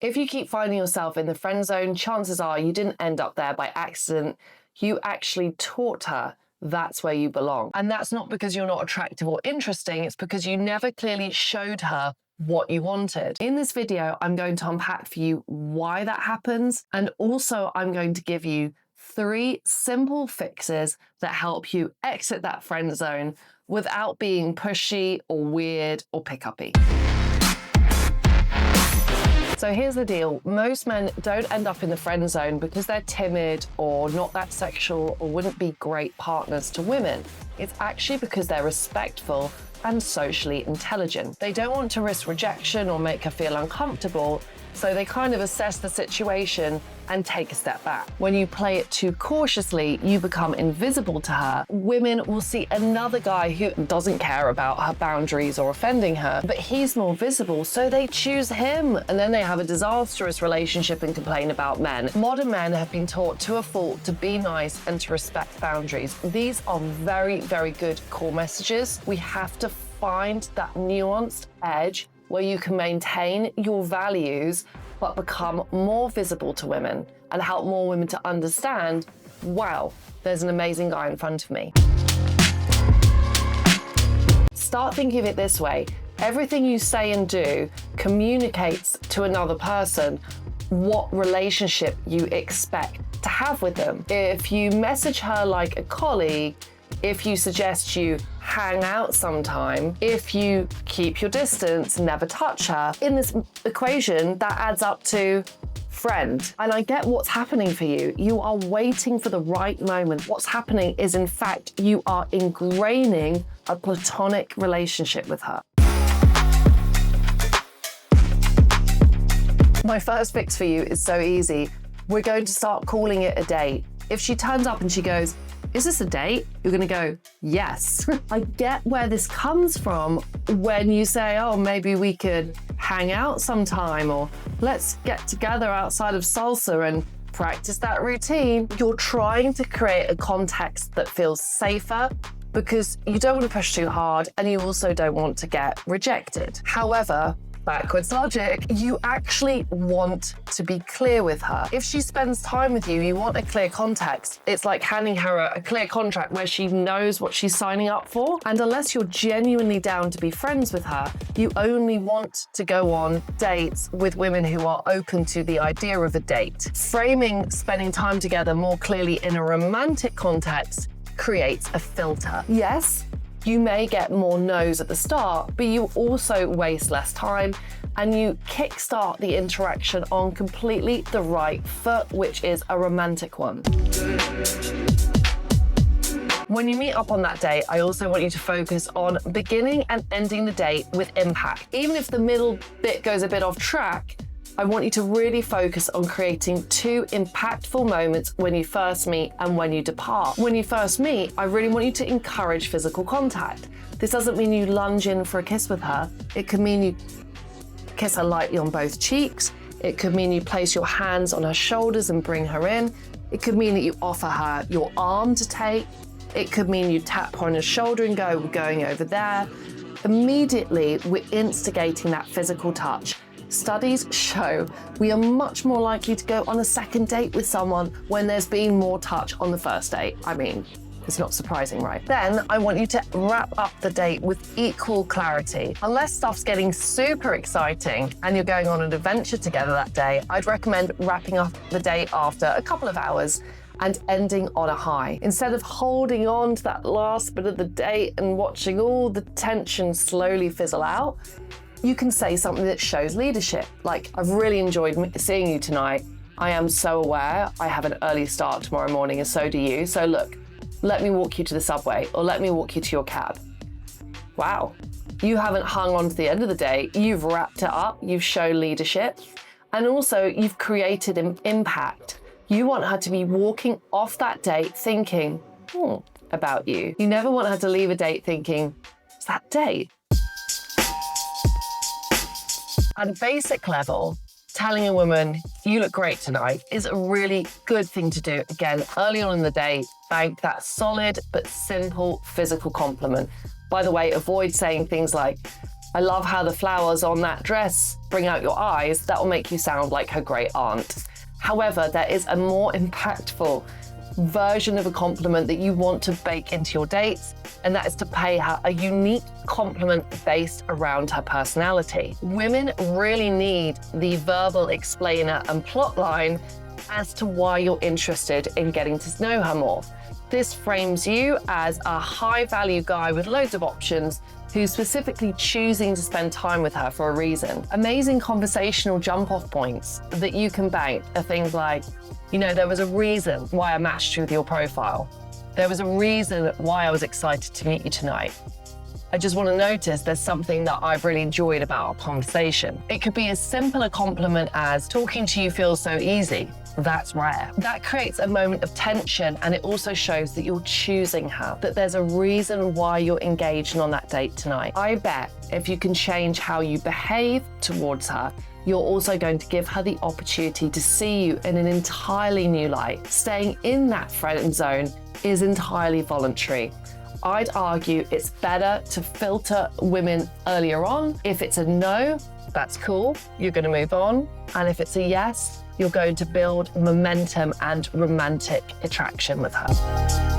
If you keep finding yourself in the friend zone, chances are you didn't end up there by accident. You actually taught her that's where you belong. And that's not because you're not attractive or interesting, it's because you never clearly showed her what you wanted. In this video, I'm going to unpack for you why that happens, and also I'm going to give you 3 simple fixes that help you exit that friend zone without being pushy or weird or pick-uppy. So here's the deal. Most men don't end up in the friend zone because they're timid or not that sexual or wouldn't be great partners to women. It's actually because they're respectful and socially intelligent. They don't want to risk rejection or make her feel uncomfortable, so they kind of assess the situation and take a step back. When you play it too cautiously, you become invisible to her. Women will see another guy who doesn't care about her boundaries or offending her, but he's more visible, so they choose him, and then they have a disastrous relationship and complain about men. Modern men have been taught to a fault to be nice and to respect boundaries. These are very, very good core messages. We have to find that nuanced edge where you can maintain your values but become more visible to women and help more women to understand, wow, there's an amazing guy in front of me. Start thinking of it this way. Everything you say and do communicates to another person what relationship you expect to have with them. If you message her like a colleague, if you suggest you hang out sometime, if you keep your distance, never touch her, in this equation, that adds up to friend. And I get what's happening for you. You are waiting for the right moment. What's happening is, in fact, you are ingraining a platonic relationship with her. My first fix for you is so easy. We're going to start calling it a date. If she turns up and she goes, "Is this a date?" You're going to go, "Yes." I get where this comes from when you say, "Oh, maybe we could hang out sometime," or "Let's get together outside of salsa and practice that routine." You're trying to create a context that feels safer because you don't want to push too hard and you also don't want to get rejected. However, backwards logic, you actually want to be clear with her. If she spends time with you, you want a clear context. It's like handing her a clear contract where she knows what she's signing up for. And unless you're genuinely down to be friends with her, you only want to go on dates with women who are open to the idea of a date. Framing spending time together more clearly in a romantic context creates a filter. Yes, you may get more no's at the start, but you also waste less time and you kickstart the interaction on completely the right foot, which is a romantic one. When you meet up on that date, I also want you to focus on beginning and ending the date with impact. Even if the middle bit goes a bit off track, I want you to really focus on creating 2 impactful moments when you first meet and when you depart. When you first meet, I really want you to encourage physical contact. This doesn't mean you lunge in for a kiss with her. It could mean you kiss her lightly on both cheeks. It could mean you place your hands on her shoulders and bring her in. It could mean that you offer her your arm to take. It could mean you tap her on her shoulder and go, "We're going over there." Immediately, we're instigating that physical touch. Studies show we are much more likely to go on a second date with someone when there's been more touch on the first date. I mean, it's not surprising, right? Then I want you to wrap up the date with equal clarity. Unless stuff's getting super exciting and you're going on an adventure together that day, I'd recommend wrapping up the date after a couple of hours and ending on a high. Instead of holding on to that last bit of the date and watching all the tension slowly fizzle out, you can say something that shows leadership. Like, "I've really enjoyed seeing you tonight. I am so aware I have an early start tomorrow morning and so do you. So look, let me walk you to the subway or let me walk you to your cab." Wow. You haven't hung on to the end of the day. You've wrapped it up. You've shown leadership. And also you've created an impact. You want her to be walking off that date thinking, about you. You never want her to leave a date thinking, "It's that date." At a basic level, telling a woman, "You look great tonight," is a really good thing to do. Again, early on in the day, bank that solid but simple physical compliment. By the way, avoid saying things like, I love how the flowers on that dress bring out your eyes. That will make you sound like her great aunt. However, there is a more impactful version of a compliment that you want to bake into your dates, and that is to pay her a unique compliment based around her personality. Women really need the verbal explainer and plotline as to why you're interested in getting to know her more. This frames you as a high-value guy with loads of options who's specifically choosing to spend time with her for a reason. Amazing conversational jump-off points that you can bank are things like, there was a reason why I matched you with your profile. There was a reason why I was excited to meet you tonight. I just want to notice there's something that I've really enjoyed about our conversation. It could be as simple a compliment as talking to you feels so easy. That's rare. That creates a moment of tension, and it also shows that you're choosing her, that there's a reason why you're engaging on that date tonight. I bet if you can change how you behave towards her, you're also going to give her the opportunity to see you in an entirely new light. Staying in that friend zone is entirely voluntary. I'd argue it's better to filter women earlier on. If it's a no, that's cool, you're going to move on. And if it's a yes, you're going to build momentum and romantic attraction with her.